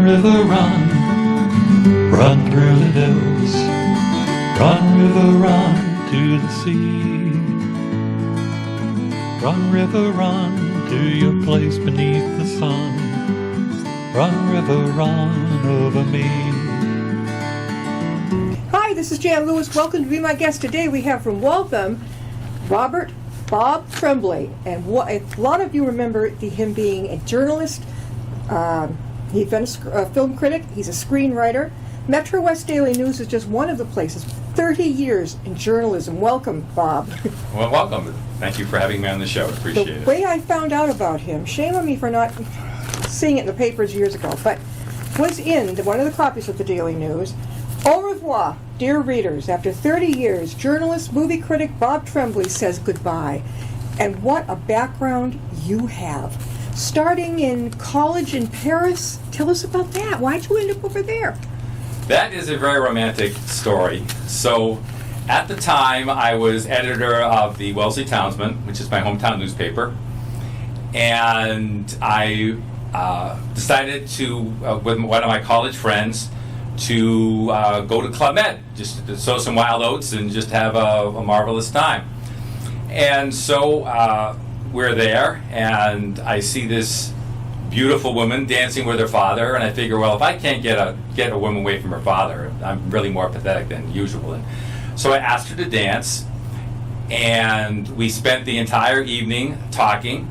river, run through the hills. Run, river, run to the sea. Run, river, run to your place beneath the sun. Run, river, run over me. Hi, this is Jan Lewis. Welcome to be my guest. Today we have from Waltham, Bob Tremblay. And a lot of you remember him being a journalist. He's been a film critic. He's a screenwriter. Metro West Daily News is just one of the places. 30 years in journalism. Welcome, Bob. Well, welcome. Thank you for having me on the show. Appreciate it. The way I found out about him, shame on me for not seeing it in the papers years ago, but was in one of the copies of the Daily News. Au revoir, dear readers. After 30 years, journalist, movie critic Bob Tremblay says goodbye. And what a background you have. Starting in college in Paris, tell us about that. Why'd you end up over there? That is a very romantic story. So, at the time, I was editor of the Wellesley Townsman, which is my hometown newspaper. And I decided to, with one of my college friends, to go to Club Med, just to sow some wild oats and just have a marvelous time. And so we're there, and I see this beautiful woman dancing with her father, and I figure, well, if I can't get a woman away from her father, I'm really more pathetic than usual. And so I asked her to dance, and we spent the entire evening talking.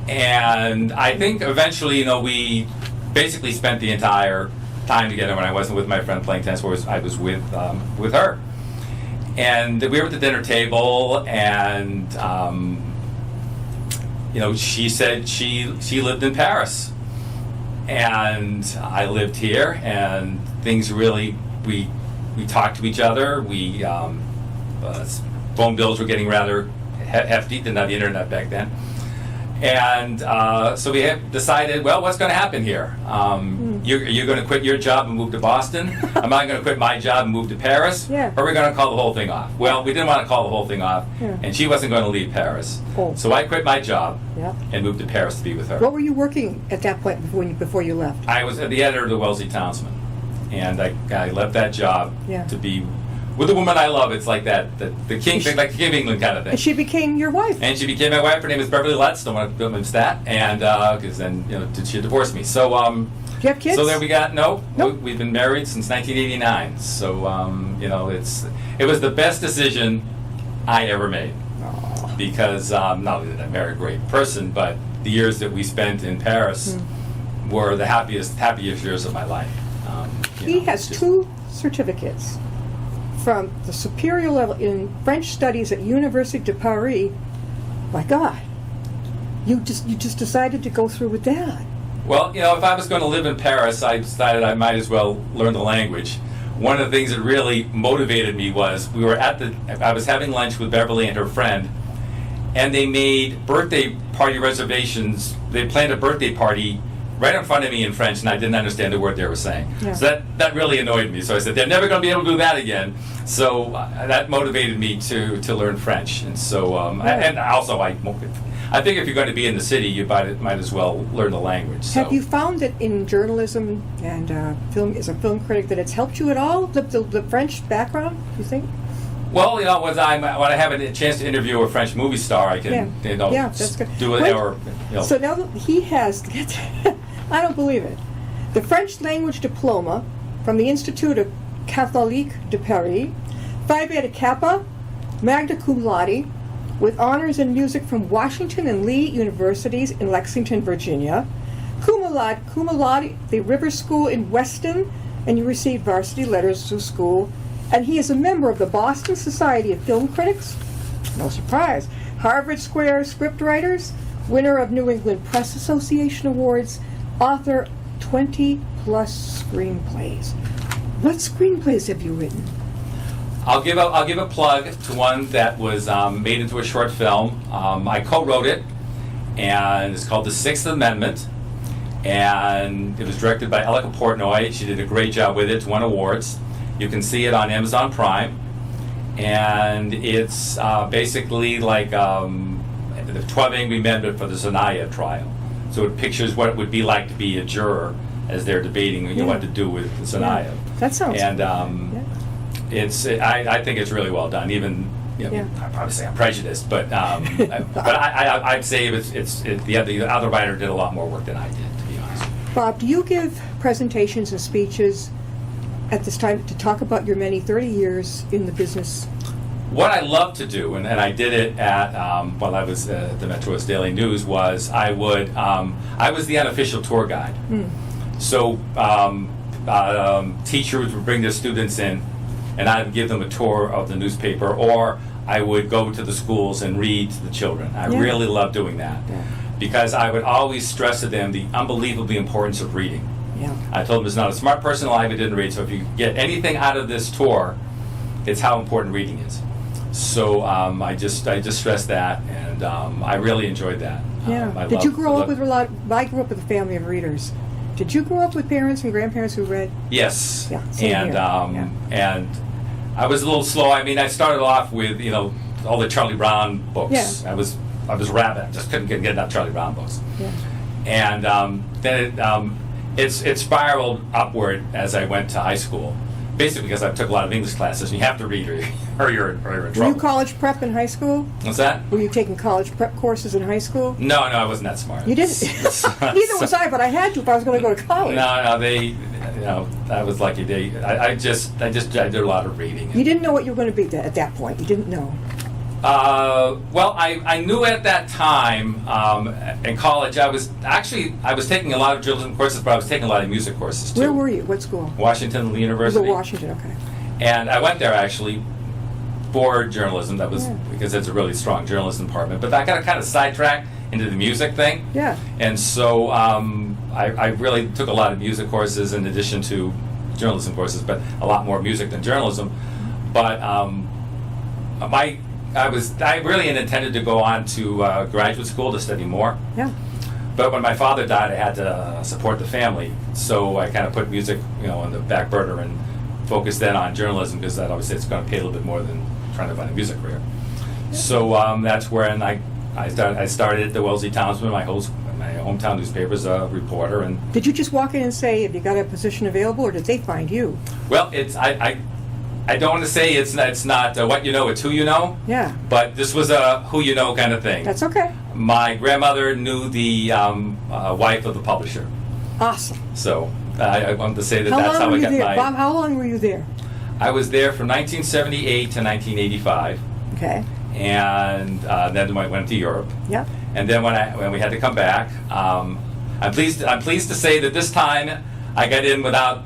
And I think eventually, we basically spent the entire time together when I wasn't with my friend playing tennis, I was with her. And we were at the dinner table, and she said she lived in Paris, and I lived here, and things really, we talked to each other. We phone bills were getting rather hefty. Didn't have the internet back then. And so we have decided, well, what's going to happen here? You're going to quit your job and move to Boston? Am I going to quit my job and move to Paris? Yeah. Or are we going to call the whole thing off? Well, we didn't want to call the whole thing off, yeah. And she wasn't going to leave Paris. Oh. So I quit my job, yeah, and moved to Paris to be with her. What were you working at that point before you left? I was the editor of the Wellesley Townsman, and I left that job, yeah, to be with the woman I love. It's like that, the king, like the King of England kind of thing. And she became your wife. And she became my wife. Her name is Beverly Lutz. Don't want to build my stat. And because then she divorced me. So do you have kids? So then we got Nope. We've been married since 1989. So it was the best decision I ever made. Aww. Because not only did I marry a great person, but the years that we spent in Paris were the happiest years of my life. He has 2 certificates from the superior level in French studies at Université de Paris. My God, you just decided to go through with that. Well, if I was going to live in Paris, I decided I might as well learn the language. One of the things that really motivated me was I was having lunch with Beverly and her friend, and they made birthday party reservations. They planned a birthday party right in front of me in French, and I didn't understand the word they were saying. Yeah. So that really annoyed me. So I said, they're never going to be able to do that again. So that motivated me to learn French. And so, and also I think if you're going to be in the city, you might as well learn the language. So. Have you found that in journalism and film, as a film critic, that it's helped you at all, the French background, do you think? Well, when I have a chance to interview a French movie star, I can that's good. do it. So now that he has, I don't believe it, the French language diploma from the Institut Catholique de Paris, Phi Beta Kappa, magna cum laude, with honors in music from Washington and Lee Universities in Lexington, Virginia, cum laude, the River School in Weston, and you received varsity letters to school. And he is a member of the Boston Society of Film Critics, no surprise, Harvard Square Scriptwriters, winner of New England Press Association Awards, author 20-plus screenplays. What screenplays have you written? I'll give a plug to one that was made into a short film. I co-wrote it, and it's called The Sixth Amendment, and it was directed by Elika Portnoy. She did a great job with it, won awards. You can see it on Amazon Prime, and it's basically like the 12 Angry Men, but for the Zanaya trial. So it pictures what it would be like to be a juror as they're debating what to do with Sanaya. That sounds. And yeah. I think it's really well done. Even I'd probably say I'm prejudiced, but I'd say the other writer did a lot more work than I did, to be honest. Bob, do you give presentations and speeches at this time to talk about your many 30 years in the business? What I love to do, and I did it at while I was at the Metro West Daily News, was I was the unofficial tour guide. So teachers would bring their students in, and I would give them a tour of the newspaper, or I would go to the schools and read to the children. I really love doing that because I would always stress to them the unbelievably importance of reading. Yeah. I told them there's not a smart person alive who didn't read, so if you get anything out of this tour, it's how important reading is. So I just stressed that, and I really enjoyed that. Yeah. Did you grow up with a lot? I grew up with a family of readers. Did you grow up with parents and grandparents who read? Yes. Yeah. Same here. And I was a little slow. I mean, I started off with all the Charlie Brown books. Yeah. I was rabid. I just couldn't get enough Charlie Brown books. Yeah. And then it spiraled upward as I went to high school. Basically, because I took a lot of English classes, and you have to read or you're in trouble. Were you college prep in high school? What's that? Were you taking college prep courses in high school? No, I wasn't that smart. You didn't? Neither was I, but I had to if I was going to go to college. No, I was lucky. I did a lot of reading. You didn't know what you were going to be at that point. You didn't know. Well, I knew at that time in college I was taking a lot of journalism courses, but I was taking a lot of music courses too. Where were you? What school? Washington University. You were Washington, okay. And I went there actually for journalism. That was because it's a really strong journalism department. But I got kind of sidetracked into the music thing. Yeah. And so I really took a lot of music courses in addition to journalism courses, but a lot more music than journalism. But I really intended to go on to graduate school to study more. Yeah. But when my father died, I had to support the family, so I kind of put music, on the back burner and focused then on journalism because that obviously it's going to pay a little bit more than trying to find a music career. Yeah. So that's when I started at the Wellesley Townsman, my hometown newspaper, as a reporter. And did you just walk in and say, "Have you got a position available," or did they find you? Well, I don't want to say it's not what you know, it's who you know. Yeah. But this was a who you know kind of thing. That's okay. My grandmother knew the wife of the publisher. Awesome. So I wanted to say that's how I got my... Bob, how long were you there? I was there from 1978 to 1985. Okay. And then I went to Europe. Yeah. And then when we had to come back, I'm pleased to say that this time I got in without...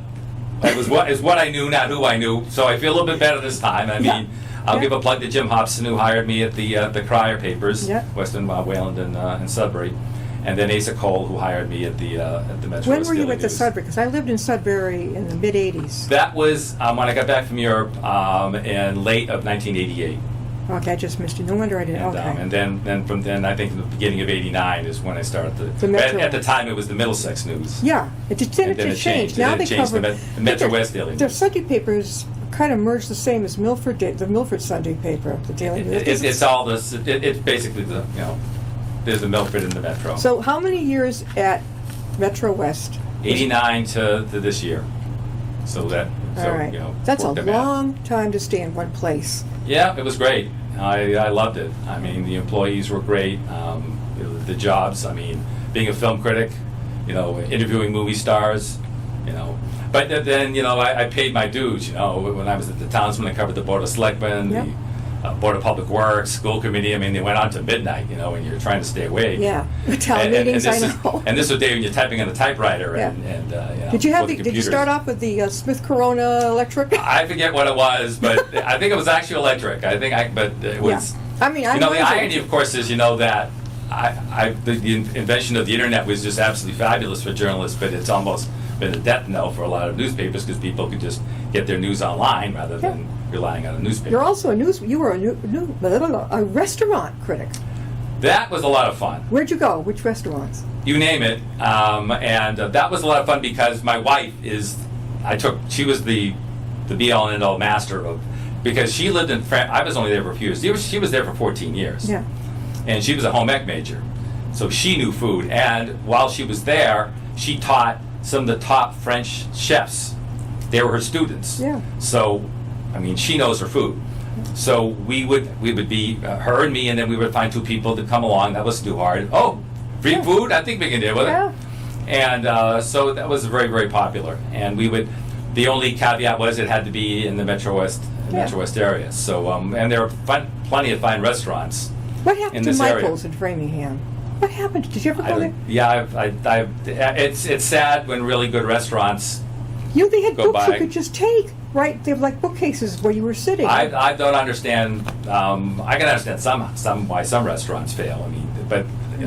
It was what I knew, not who I knew. So I feel a little bit better this time. I mean, I'll give a plug to Jim Hobson, who hired me at the Crier papers, Western Wayland and Sudbury, and then Asa Cole, who hired me at the Metro. When were you at the Sudbury? Because I lived in Sudbury in the mid '80s. That was when I got back from Europe in late of 1988. Okay, I just missed you. No wonder I didn't. And then from then, I think in the beginning of '89 is when I started the Metro. At the time, it was the Middlesex News. Yeah, it changed. Now they cover the Metro West Daily News. Their Sunday papers kind of merged the same as the Milford Sunday paper, the Daily News. It's all this. It's basically there's the Milford and the Metro. So how many years at Metro West? 89 to this year. So that. All right. That's a long time to stay in one place. Yeah, it was great. I loved it. I mean, the employees were great. The jobs. I mean, being a film critic, interviewing movie stars, But then, I paid my dues. When I was at the Townsman, I covered the Board of Selectmen, the Board of Public Works, School Committee. I mean, they went on to midnight, when you're trying to stay awake. Yeah, town meetings, I know. And this was day when you're typing on a typewriter. Yeah. Did you start off with the Smith Corona electric? I forget what it was, but I think it was actually electric. But it was. Yeah. I mean, the irony, of course, is that the invention of the internet was just absolutely fabulous for journalists, but it's almost been a death knell for a lot of newspapers because people could just get their news online rather than relying on a newspaper. You're also you were a restaurant critic. That was a lot of fun. Where'd you go? Which restaurants? You name it. And that was a lot of fun because my wife she was the be-all and end-all master of, because she lived in France. I was only there for a few years. She was there for 14 years. Yeah. And she was a home ec major. So she knew food. And while she was there, she taught some of the top French chefs. They were her students. Yeah. So, I mean, she knows her food. So we would be her and me, and then we would find two people to come along. That wasn't too hard. Oh, free food? I think we can deal with it. And so that was very, very popular. And we would. The only caveat was it had to be in the Metro West area. So and there are plenty of fine restaurants. What happened in to this Michael's area. in Framingham? What happened? Did you ever go there? Yeah, it's sad when really good restaurants. They had go books by. you could just take, right? They were like bookcases where you were sitting. I don't understand. I can understand some why some restaurants fail. I mean, but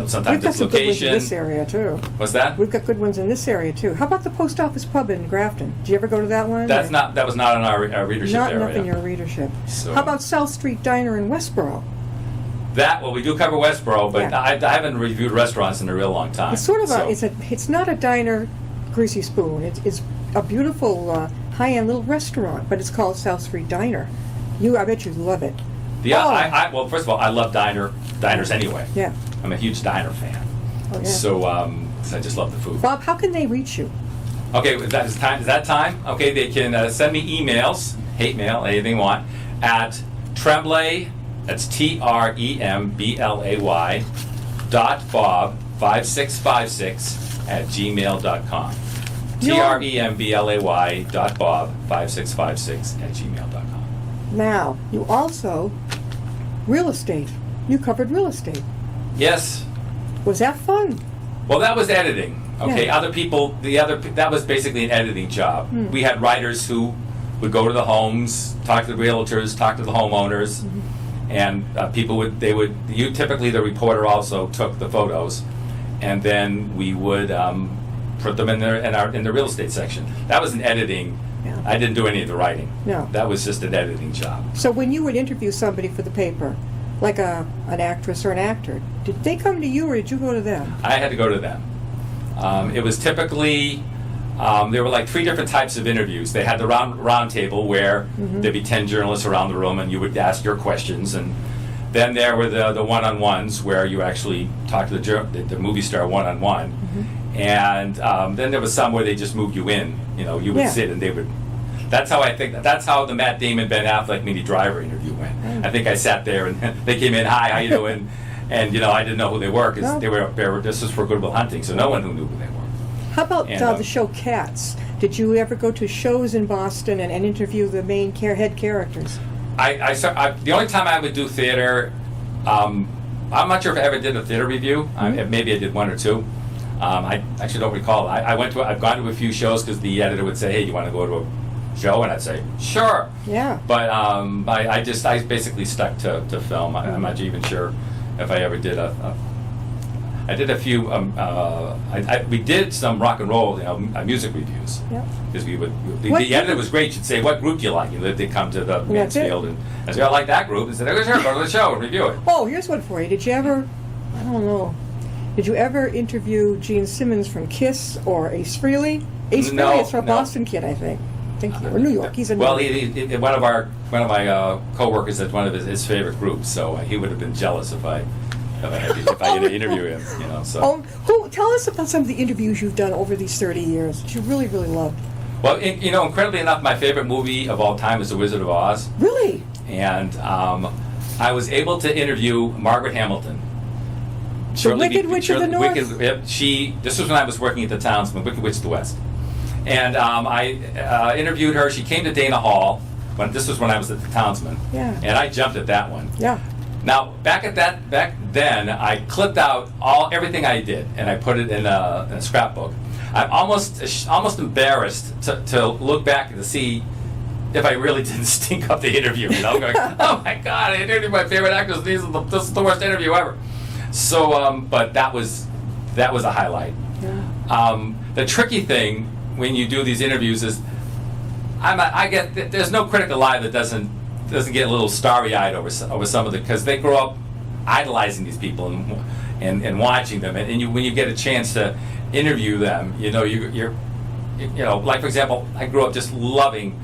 sometimes We've got it's some good ones in location. this area too. What's that? We've got good ones in this area too. How about the Post Office Pub in Grafton? Did you ever go to that one? That was not in our readership Not area. enough in your readership. So- How about South Street Diner in Westboro? We do cover Westboro, but Yeah. I haven't reviewed restaurants in a real long time. It's sort of So- it's not a diner, greasy spoon. It's a beautiful high-end little restaurant, but it's called South Street Diner. I bet you love it. Yeah, well, first of all, I love diners anyway. Yeah. I'm a huge diner fan. Oh, yeah. So I just love the food. Bob, how can they reach you? Okay, is that time? Okay, they can send me emails, hate mail, anything you want, at Tremblay, that's TREMBLAY, .bob5656 @gmail.com. TREMBLAY.bob5656 @gmail.com. Now, you also, real estate. You covered real estate. Yes. Was that fun? Well, that was editing. Okay, Yeah. other people, that was basically an editing job. We had writers who would go to the homes, talk to the realtors, talk to the homeowners, and typically the reporter also took the photos, and then we would put them in the real estate section. That was an editing. Yeah. I didn't do any of the writing. No. That was just an editing job. So when you would interview somebody for the paper, like an actress or an actor, did they come to you or did you go to them? I had to go to them. It was typically, there were like 3 different types of interviews. They had the round table where there'd be 10 journalists around the room and you would ask your questions. And then there were the one-on-ones where you actually talked to the movie star one-on-one. And then there was some where they just moved you in. You would sit and they would. That's how the Matt Damon, Ben Affleck, Minnie Driver interview went. I think I sat there and they came in, hi, how you doing? And I didn't know who they were because this was for Good Will Hunting, so no one who knew who they were. How about the show Cats? Did you ever go to shows in Boston and interview the main head characters? The only time I would do theater, I'm not sure if I ever did a theater review. Maybe I did 1 or 2. I actually don't recall. I've gone to a few shows because the editor would say, "Hey, you want to go to a show?" And I'd say, "Sure." Yeah. But I basically stuck to film. I'm not even sure if I ever did I did a few. We did some rock and roll, music reviews. Yeah. Because the editor was great. She'd say, "What group do you like?" They'd come to the Mansfield, and I said, "I like that group." And said, "Oh, sure, go to the show and review it." Oh, here's one for you. Did you ever? I don't know. Did you ever interview Gene Simmons from Kiss or Ace Frehley? Ace Frehley is from Boston Kid, I think. Or New York. He's in New York. One of my coworkers is one of his favorite groups, so he would have been jealous if I had to interview him. So. Tell us about some of the interviews you've done over these 30 years that you really, really loved. Well, incredibly enough, my favorite movie of all time is The Wizard of Oz. Really? And I was able to interview Margaret Hamilton. The Wicked Witch of the North? This was when I was working at the Townsman, Wicked Witch of the West. And I interviewed her. She came to Dana Hall. This was when I was at the Townsman. Yeah. And I jumped at that one. Yeah. Now, back then, I clipped out everything I did, and I put it in a scrapbook. I'm almost embarrassed to look back and to see if I really didn't stink up the interview. Going, oh my God, I interviewed my favorite actors. This is the worst interview ever. So, but that was a highlight. Yeah. The tricky thing when you do these interviews is, there's no critic alive that doesn't get a little starry-eyed over some of the, because they grow up idolizing these people and watching them, and when you get a chance to interview them, you're like, for example, I grew up just loving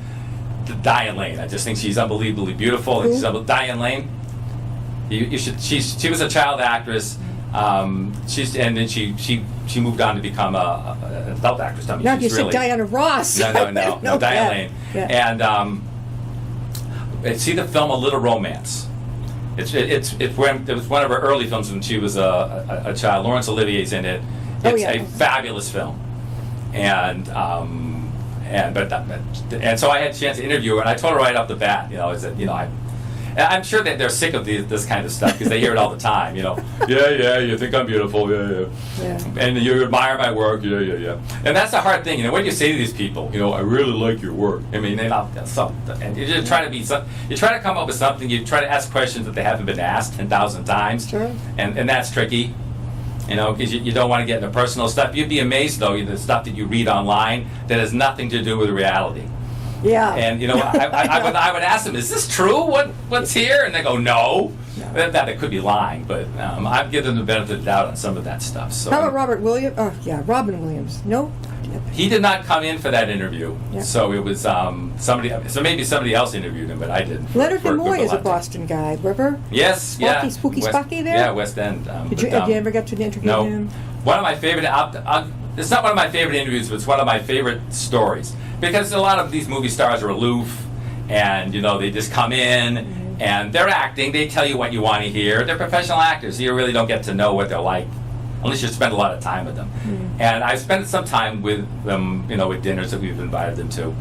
Diane Lane. I just think she's unbelievably beautiful. Who? Diane Lane. She was a child actress And then she moved on to become an adult actress. I mean, Now she's you said really, Diana Ross. No, No, Diane yeah. Lane. Yeah. And see the film A Little Romance. It was one of her early films when she was a child. Laurence Olivier's in it. It's a fabulous film, and so I had a chance to interview her, and I told her right off the bat, I'm sure that they're sick of this kind of stuff because they hear it all the time. Yeah, you think I'm beautiful, yeah, and you admire my work, yeah. And that's the hard thing, what do you say to these people? I really like your work. I mean, and you just try to you try to come up with something. You try to ask questions that they haven't been asked 10,000 times, sure. and that's tricky. Because you don't want to get into personal stuff. You'd be amazed, though, the stuff that you read online that has nothing to do with reality. Yeah. And I would ask them, "Is this true? What's here?" And they go, "No." That it could be lying, but I've given them the benefit of the doubt on some of that stuff. So. How about Robert Williams? Oh, yeah, Robin Williams. No. He did not come in for that interview, so it was somebody. So maybe somebody else interviewed him, but I didn't. Leonard Nimoy is a Boston guy. Remember? Yes. Spooky Spocky there. Yeah, West End. Did you ever get to interview him? One of my favorite. It's not one of my favorite interviews, but it's one of my favorite stories because a lot of these movie stars are aloof, and they just come in and they're acting. They tell you what you want to hear. They're professional actors. So you really don't get to know what they're like unless you spend a lot of time with them. And I've spent some time with them, with dinners that we've invited them to.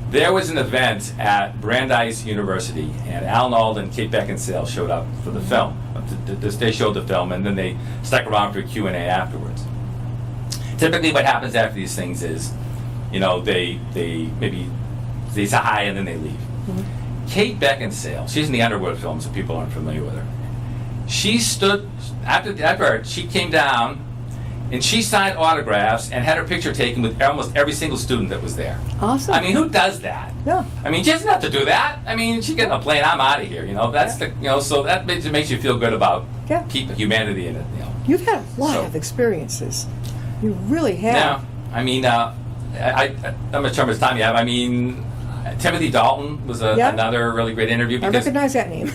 There was an event at Brandeis University, and Alan Alda and Kate Beckinsale showed up for the film. They showed the film, and then they stuck around for a Q&A afterwards. Typically what happens after these things is, they say hi and then they leave. Kate Beckinsale, she's in the Underwood films, so people aren't familiar with her. She stood, after she came down, and she signed autographs and had her picture taken with almost every single student that was there. Awesome. I mean, who does that? Yeah. I mean, she doesn't have to do that. I mean, she gets on a plane, I'm out of here, That's so that makes you feel good about people, humanity in it, You've had a lot of experiences. You really have. Yeah. I mean, I'm not sure how much time you have. I mean, Timothy Dalton was another really great interview. Because, I recognize that name.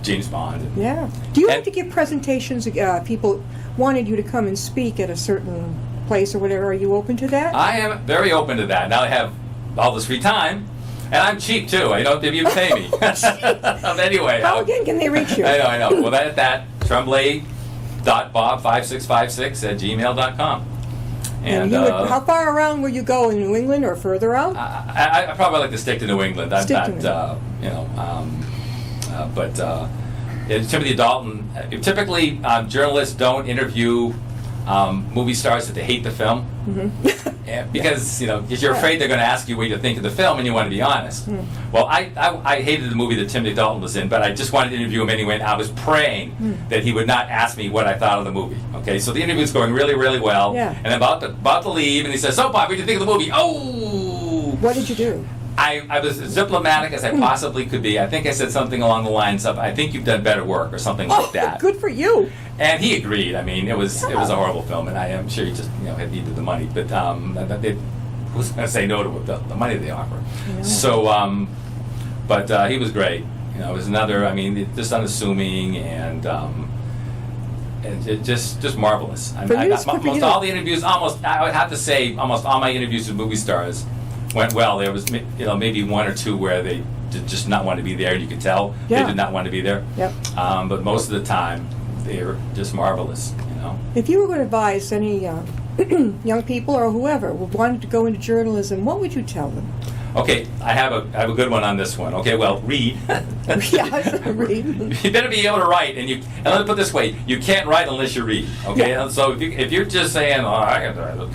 James Bond. Do you have to give presentations? People wanted you to come and speak at a certain place or whatever. Are you open to that? I am very open to that. Now I have all this free time, and I'm cheap too. I don't you pay me. Anyway. How again can they reach you? I know. Well, that Tremblay.bob5656@gmail.com. And how far around will you go in New England or further out? I probably like to stick to New England. Timothy Dalton. Typically, journalists don't interview movie stars that they hate the film, because you're afraid they're going to ask you what you think of the film, and you want to be honest. Well, I hated the movie that Timothy Dalton was in, but I just wanted to interview him anyway, and I was praying that he would not ask me what I thought of the movie. Okay, so the interview's going really, really well, and I'm about to leave, and he says, "So, Bob, what did you think of the movie?" Oh! What did you do? I was as diplomatic as I possibly could be. I think I said something along the lines of, "I think you've done better work," or something like that. Good for you. And he agreed. I mean, it was a horrible film, and I am sure he just had needed the money. But who's going to say no to the money they offer? Yeah. So, but he was great. It was another. I mean, just unassuming and it just marvelous. Almost all the interviews. I would have to say, almost all my interviews with movie stars went well. There was maybe one or two where they did just not want to be there, and you could tell they did not want to be there. Yep. But most of the time, they were just marvelous. If you were going to advise any young people or whoever who wanted to go into journalism, what would you tell them? Okay, I have a good one on this one. Okay, well, read. Read. You better be able to write, and let me put it this way: you can't write unless you read. Okay, so if you're just saying, "Oh, I can do it,"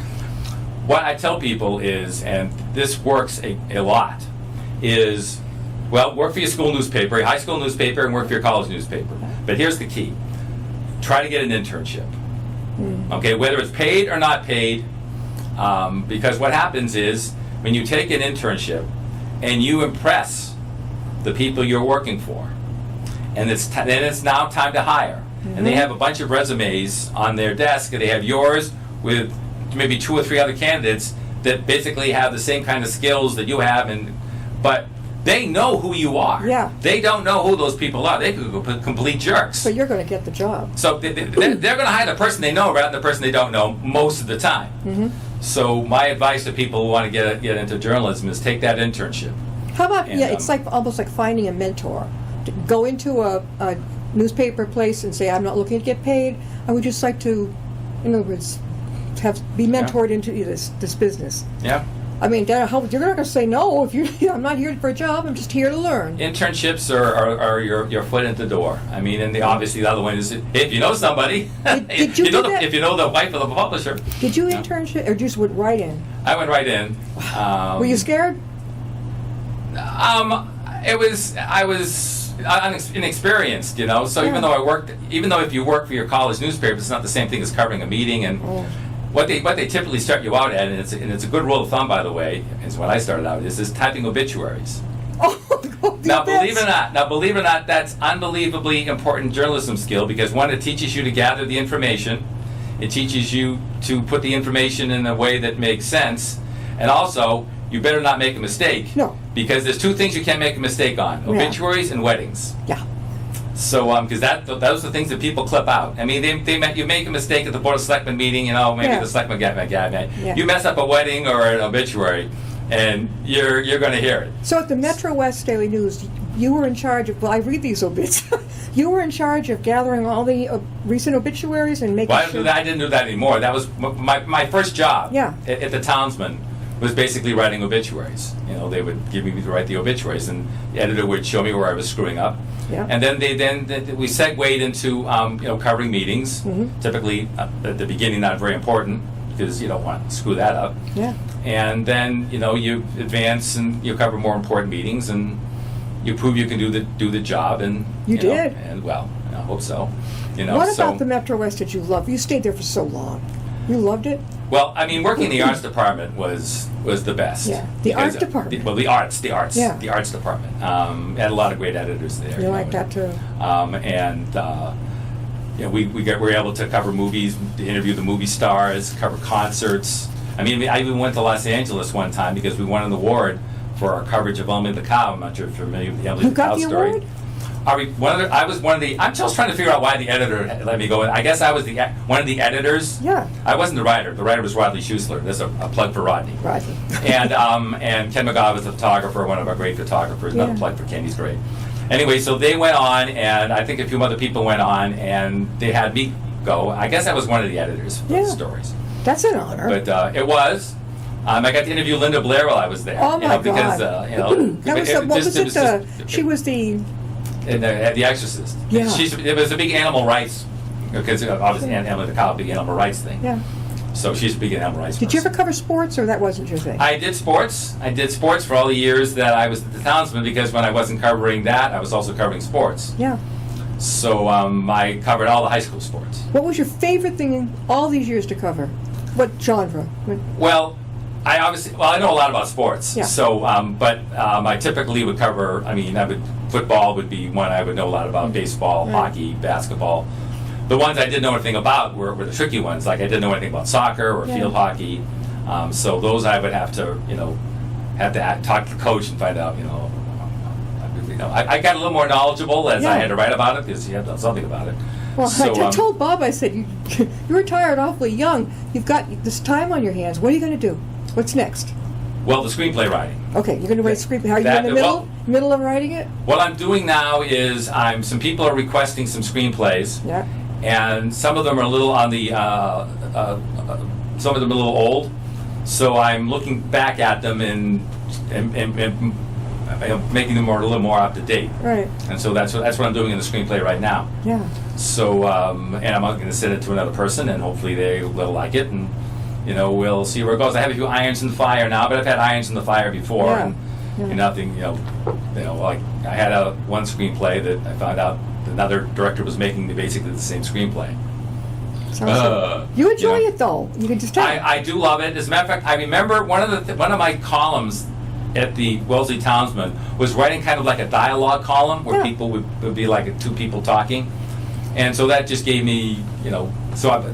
what I tell people is, and this works a lot, is, well, work for your school newspaper, your high school newspaper, and work for your college newspaper. But here's the key: try to get an internship. Okay, whether it's paid or not paid, because what happens is, when you take an internship and you impress the people you're working for, and then it's now time to hire, and they have a bunch of resumes on their desk, and they have yours with maybe 2 or 3 other candidates that basically have the same kind of skills that you have, but they know who you are. Yeah. They don't know who those people are. They could be complete jerks. So you're going to get the job. So they're going to hire the person they know rather than the person they don't know most of the time. Mm-hmm. So my advice to people who want to get into journalism is take that internship. How about, And, it's like almost like finding a mentor. To go into a newspaper place and say, I'm not looking to get paid. I would just like to, in other words, be mentored into this business. Yeah. I mean, you're not going to say no if I'm not here for a job. I'm just here to learn. Internships are your foot in the door. I mean, and obviously the other one is if you know somebody, Did you do that? if you know the wife of the publisher. Did you internship or just went right in? I went right in. Were you scared? I was inexperienced, So Yeah. even though if you work for your college newspaper, it's not the same thing as covering a meeting. And what they typically start you out at, and it's a good rule of thumb, by the way, is when I started out, is typing obituaries. Now, believe it or not, that's unbelievably important journalism skill because one, it teaches you to gather the information, it teaches you to put the information in a way that makes sense, and also you better not make a mistake. No. Because there's two things you can't make a mistake on: obituaries and weddings. Yeah. So, because those are the things that people clip out. I mean, you make a mistake at the Board of Selectmen meeting, maybe the Selectmen get mad. Yeah. You mess up a wedding or an obituary, and you're going to hear it. So at the Metro West Daily News, you were in charge of, I read these obits. You were in charge of gathering all the recent obituaries and making sure. I didn't do that anymore. That was my first job at the Townsman. Was basically writing obituaries. They would give me to write the obituaries, and the editor would show me where I was screwing up. Yeah. And then we segued into covering meetings. Mm-hmm. Typically at the beginning, not very important because you don't want to screw that up. Yeah. And then you advance and you cover more important meetings, and you prove you can do the job. And you did. And well, I hope so. What about the Metro West did you love? You stayed there for so long. You loved it? Well, I mean, working in the arts department was the best. Yeah, the art department. The arts. Yeah. The arts department. Had a lot of great editors there. You like that too? We were able to cover movies, to interview the movie stars, cover concerts. I mean, I even went to Los Angeles one time because we won an award for our coverage of Emily the Cow. I'm not sure if you're familiar with the Emily the Cow story. Award? I was one of the. I'm just trying to figure out why the editor let me go in. I guess I was one of the editors. Yeah. I wasn't the writer. The writer was Rodney Schusler. There's a plug for Rodney. Rodney. And Ken McGough was the photographer, one of our great photographers. Another plug for Ken. He's great. Anyway, so they went on, and I think a few other people went on, and they had me go. I guess I was one of the editors for the stories. That's an honor. But it was. I got to interview Linda Blair while I was there. Oh my God! Because she was the. At The Exorcist. Yeah. It was a big animal rights, because obviously Emily the Cow, big animal rights thing. Yeah. So she's a big animal rights Did you person. ever cover sports, or that wasn't your thing? I did sports. I did sports for all the years that I was at the Townsman, because when I wasn't covering that, I was also covering sports. Yeah. So I covered all the high school sports. What was your favorite thing in all these years to cover? What genre? Well, I know a lot about sports. Yeah. So, but I typically would cover. Football would be one I would know a lot about. Baseball, hockey, basketball. The ones I didn't know anything about were the tricky ones. Like I didn't know anything about soccer or field hockey. So those I would have to talk to the coach and find out. I got a little more knowledgeable as I had to write about it because you had to know something about it. Well, so, I told Bob, I said, you retired awfully young. You've got this time on your hands. What are you going to do? What's next? Well, the screenplay writing. Okay, you're going to write a screenplay. Are you in the middle of writing it? What I'm doing now is some people are requesting some screenplays. Yeah. And some of them are a little on the, some of them are a little old. So I'm looking back at them and making them a little more up to date. Right. And so that's what I'm doing in the screenplay right now. Yeah. So and I'm going to send it to another person, and hopefully they will like it, and we'll see where it goes. I have a few irons in the fire now, but I've had irons in the fire before, and nothing. Like I had one screenplay that I found out another director was making basically the same screenplay. You enjoy it though. You can just tell. I do love it. As a matter of fact, I remember one of my columns at the Wellesley Townsman was writing kind of like a dialogue column where people would be like two people talking, and so that just gave me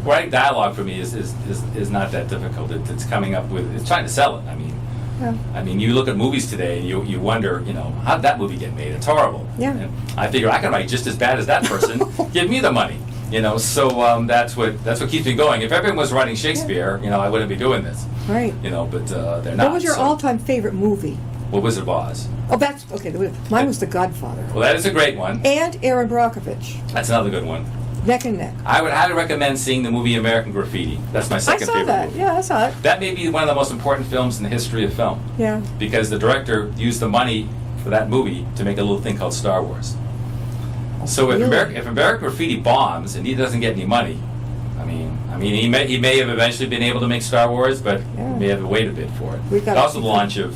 writing dialogue for me is not that difficult. It's coming up with, it's trying to sell it. I mean, Yeah. I mean, you look at movies today and you wonder, how'd that movie get made? It's horrible. Yeah. And I figure I can write just as bad as that person. Give me the money. So that's what keeps me going. If everyone was writing Shakespeare, I wouldn't be doing this. Right. But they're not. What was your all-time favorite movie? Well, Wizard of Oz. Oh, that's okay. Mine was The Godfather. Well, that is a great one. And Aaron Brockovich. That's another good one. Neck and Neck. I would highly recommend seeing the movie American Graffiti. That's my second favorite movie. Yeah, I saw it. That may be one of the most important films in the history of film. Yeah. Because the director used the money for that movie to make a little thing called Star Wars. So if American Graffiti bombs and he doesn't get any money, I mean, he may have eventually been able to make Star Wars, but he may have waited a bit for it. We've got Also the launch of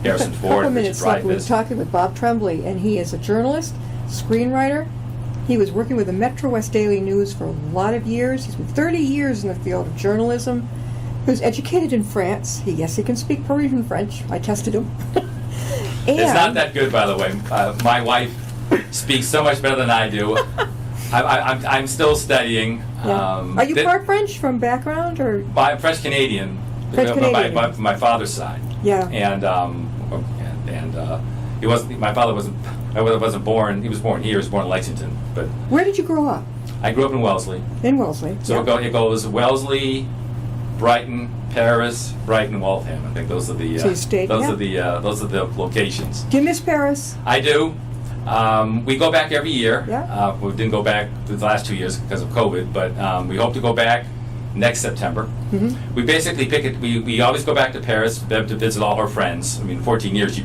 Harrison Ford, Richard minutes left. We were Dreyfuss. talking with Bob Tremblay, and he is a journalist, screenwriter. He was working with the Metro West Daily News for a lot of years. He's been 30 years in the field of journalism. He was educated in France. Yes, he can speak Parisian French. I tested him. It's not that good, by the way. My wife speaks so much better than I do. I'm still studying. Yeah. Are you part French from background, or? I'm French Canadian. French-Canadian. My father's side. Yeah. And he wasn't. My father wasn't. I wasn't born. He was born here. He was born in Lexington. But Where did you grow up? I grew up in Wellesley. In Wellesley. So yeah. it goes Wellesley, Brighton, Paris, Brighton, Waltham. I think those are the. So you stayed, those are the locations. Do you miss Paris? I do. We go back every year. Yeah. We didn't go back the last 2 years because of COVID, but we hope to go back next September. Mm-hmm. We basically pick it. We always go back to Paris to visit all our friends. 14 years,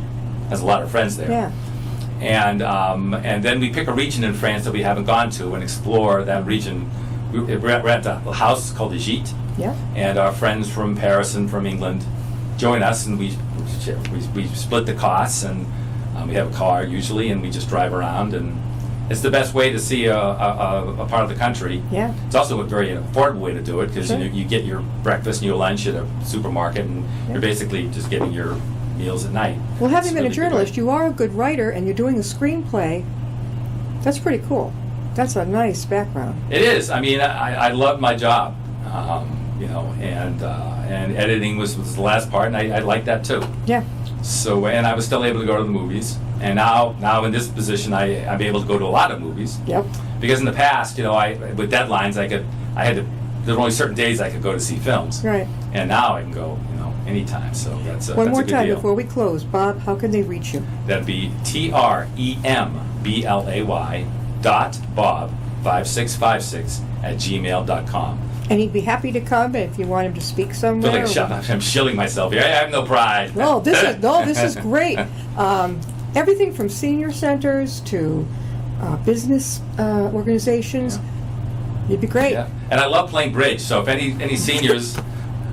has a lot of friends there. Yeah. And then we pick a region in France that we haven't gone to and explore that region. We're at a house called the Gîte. Yeah. And our friends from Paris and from England join us, and we split the costs, and we have a car usually, and we just drive around, and it's the best way to see a part of the country. Yeah. It's also a very affordable way to do it, because Sure. you get your breakfast and your lunch at a supermarket, and you're basically just getting your meals at night. Well, having It's been a really good journalist, way. you are a good writer, and you're doing a screenplay. That's pretty cool. That's a nice background. It is. I love my job, and editing was the last part, and I liked that too. Yeah. So, and I was still able to go to the movies, and now in this position, I'm able to go to a lot of movies. Yep. Because in the past, with deadlines, there were only certain days I could go to see films. Right. And now I can go, anytime. So that's One that's more a good time deal. before we close, Bob. How can they reach you? That'd be tremblay.5656@gmail.com. And he'd be happy to come if you want him to speak somewhere. I'm shilling myself here. I have no pride. No, this is great. Everything from senior centers to business organizations. Yeah. You'd be great. Yeah. And I love playing bridge. So if any seniors,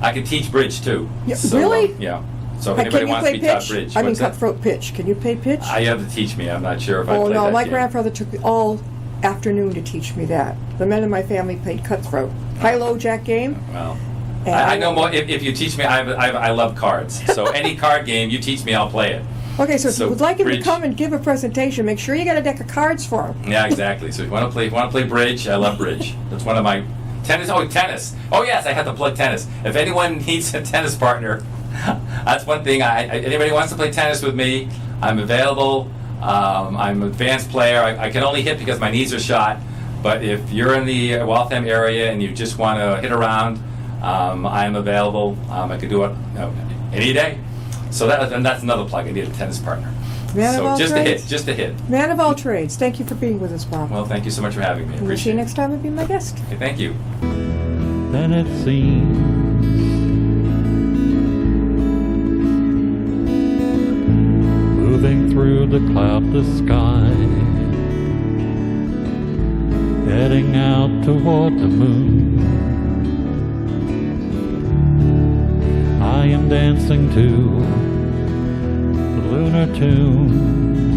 I can teach bridge too. Yeah, So, really? Yeah. So if Can anybody you wants play to be taught pitch? bridge, I mean what's that? cutthroat pitch. Can you play pitch? You have to teach me. I'm not sure if I Oh play no, that my game. grandfather took all afternoon to teach me that. The men in my family played cutthroat, high-low jack game. Well, And I know more. If you teach me, I love cards. So any card game you teach me, I'll play it. Okay, so if you would like him to bridge- come and give a presentation, make sure you get a deck of cards for him. Yeah, exactly. So if you want to play bridge, I love bridge. That's one of my tennis. Oh, tennis. Oh yes, I have to plug tennis. If anyone needs a tennis partner, that's one thing. Anybody wants to play tennis with me, I'm available. I'm an advanced player. I can only hit because my knees are shot. But if you're in the Waltham area and you just want to hit around, I'm available. I could do it any day. So that's another plug. I need a tennis partner. Man of So all just trades. a hit. Man of all trades. Thank you for being with us, Bob. Well, thank you so much for having me. I And we'll see appreciate you it. next time and be my guest. Okay, thank you. Then it seems moving through the cloudless sky, heading out toward the moon. I am dancing to the lunar tune.